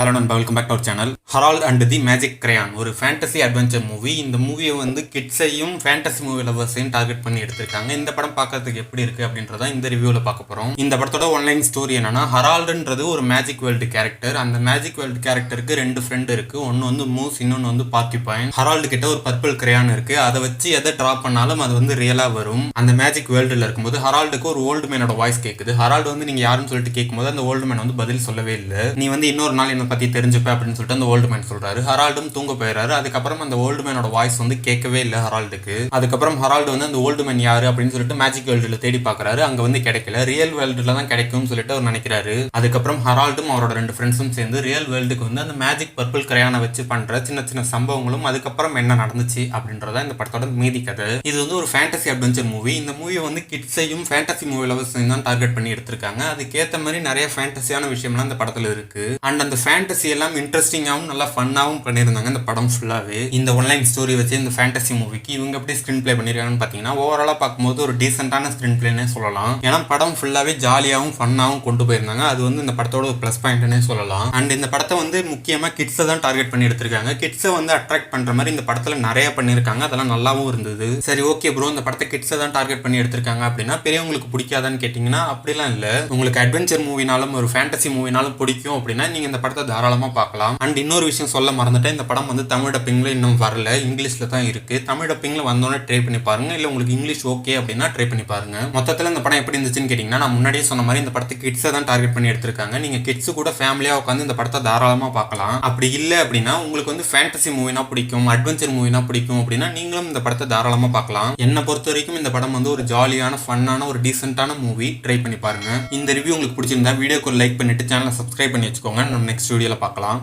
Hello நண்பா, welcome back to our channel. Harold and the magic crayon ஒரு fantasy adventure movie. இந்த மூவியை வந்து கிட்ஸையும் ஃபேண்டசி மூவி லவர்ஸையும் டார்கெட் பண்ணி எடுத்திருக்காங்க. இந்த படம் பார்க்கறதுக்கு எப்படி இருக்கு அப்படின்றத இந்த ரிவ்யூவில் பார்க்க போகிறோம். இந்த படத்தோட ஒன்லைன் ஸ்டோரி என்னன்னா, ஹரால்டுன்றது ஒரு மேஜிக் வேர்ல்டு கேரக்டர். அந்த மேஜிக் வேர்ல்டு கேரக்டருக்கு ரெண்டு ஃப்ரெண்டு இருக்கு. ஒன்று வந்து மூஸ், இன்னொன்று வந்து பார்க்கிபாயின். ஹரால்டு கிட்ட ஒரு பர்பிள் கிரையான் இருக்கு. அதை வச்சு எதை ட்ரா பண்ணாலும் அது வந்து ரியலாக வரும். அந்த மேஜிக் வேர்ல்டில் இருக்கும்போது ஹரால்டுக்கு ஒரு ஓல்டு மேனோட வாய்ஸ் கேட்குது. ஹரால்டு வந்து நீங்க யாருன்னு சொல்லிட்டு கேட்கும்போது அந்த ஓல்டு மேன் வந்து பதில் சொல்லவே இல்லை. நீ வந்து இன்னொரு நாள் என்ன பத்தி தெரிஞ்சுப்ப அப்படின்னு சொல்லிட்டு அந்த ஓல்டு மேன் சொல்றாரு. ஹரால்டும் தூங்க போயிடுறாரு. அதுக்கப்புறம் அந்த ஓல்டு மேனோட வாய்ஸ் வந்து கேட்கவே இல்லை ஹரால்டுக்கு. அதுக்கப்புறம் ஹரால்டு வந்து அந்த ஓல்டு மேன் யாரு அப்படின்னு சொல்லிட்டு மேஜிக் வேர்ல்டுல தேடி பாக்குறாரு. அங்க வந்து கிடைக்கல. ரியல் வேர்ல்டுல தான் கிடைக்கும்னு சொல்லிட்டு அவர் நினைக்கிறாரு. அதுக்கப்புறம் ஹரால்டும் அவரோட ரெண்டு ஃப்ரெண்ட்ஸும் சேர்ந்து ரியல் வேர்ல்டுக்கு வந்து அந்த மேஜிக் பர்பிள் கிரையானை வச்சு பண்ற சின்ன சின்ன சம்பவங்களும் அதுக்கப்புறம் என்ன நடந்துச்சு அப்படின்றத இந்த படத்தோட மீதி கதை. இது வந்து ஒரு ஃபேண்டசி அட்வென்ச்சர் மூவி. இந்த மூவியை வந்து கிட்ஸையும் ஃபேண்டசி மூவி லவர்ஸையும் தான் டார்கெட் பண்ணி எடுத்திருக்காங்க. அதுக்கேற்ற மாதிரி நிறைய ஃபேண்டசியான விஷயம்லாம் இந்த படத்துல இருக்கு. அண்ட் அந்த ஃபேண்டசி எல்லாம் இன்ட்ரெஸ்டிங்காகவும் நல்லா ஃபன்னாகவும் பண்ணியிருந்தாங்க இந்த படம் ஃபுல்லாகவே. இந்த ஒன்லைன் ஸ்டோரி வச்சு இந்த ஃபேண்டசி மூவிக்கு இவங்க எப்படி ஸ்க்ரீன் பிளே பண்ணியிருக்காங்கன்னு பார்த்தீங்கன்னா, ஓவராலாக பார்க்கும்போது ஒரு டீசென்டான ஸ்க்ரீன் பிளேனே சொல்லலாம். ஏன்னா படம் ஃபுல்லாகவே ஜாலியாகவும் ஃபன்னாகவும் கொண்டு போயிருந்தாங்க. அது வந்து இந்த படத்தோட ஒரு ப்ளஸ் பாயிண்ட்னே சொல்லலாம். அண்ட் இந்த படத்தை வந்து முக்கியமாக கிட்ஸை தான் டார்கெட் பண்ணி எடுத்திருக்காங்க. கிட்ஸை வந்து அட்ராக்ட் பண்ணுற மாதிரி இந்த படத்தில் நிறைய பண்ணியிருக்காங்க. அதெல்லாம் நல்லாவும் இருந்தது. சரி, ஓகே ப்ரோ, இந்த படத்தை கிட்ஸை தான் டார்கெட் பண்ணி எடுத்திருக்காங்க அப்படின்னா பெரியவங்களுக்கு பிடிக்காதான்னு கேட்டிங்கன்னா அப்படிலாம் இல்லை. உங்களுக்கு அட்வென்ச்சர் மூவினாலும் ஒரு ஃபேண்டசி மூவினாலும் பிடிக்கும் அப்படின்னா நீங்கள் இந்த படத்தை தாராளமாக பார்க்கலாம். அண்ட் இன்னொரு விஷயம் சொல்ல மறந்துட்டேன், இந்த படம் வந்து தமிழ் டப்பிங்ல இன்னும் வரல, இங்கிலீஷ்ல தான் இருக்கு. தமிழ் டப்பிங்ல வந்தோடனே ட்ரை பண்ணி பாருங்க. இல்லை உங்களுக்கு இங்கிலீஷ் ஓகே அப்படின்னா ட்ரை பண்ணி பாருங்க. மொத்தத்தில் இந்த படம் எப்படி இருந்துச்சுன்னு கேட்டிங்கன்னா, நான் முன்னாடியே சொன்ன மாதிரி இந்த படத்தை கிட்ஸை தான் டார்கெட் பண்ணி எடுத்திருக்காங்க. நீங்கள் கிட்ஸு கூட ஃபேமிலியாக உட்காந்து இந்த படத்தை தாராளமாக பார்க்கலாம். அப்படி இல்லை அப்படின்னா உங்களுக்கு வந்து ஃபேண்டசி மூவினா பிடிக்கும், அட்வென்ச்சர் மூவினா பிடிக்கும் அப்படின்னா நீங்களும் இந்த படத்தை தாராளமாக பார்க்கலாம். என்னை பொறுத்த வரைக்கும் இந்த படம் வந்து ஒரு ஜாலியான ஃபன்னான ஒரு டீசென்டான மூவி. ட்ரை பண்ணி பாருங்க. இந்த ரிவ்யூ உங்களுக்கு பிடிச்சிருந்தா வீடியோக்கு ஒரு லைக் பண்ணிட்டு சேனலை சப்ஸ்கிரைப் பண்ணி வச்சுக்கோங்க. நம்ம நெக்ஸ்ட் வீடியோவில் பார்க்கலாம்.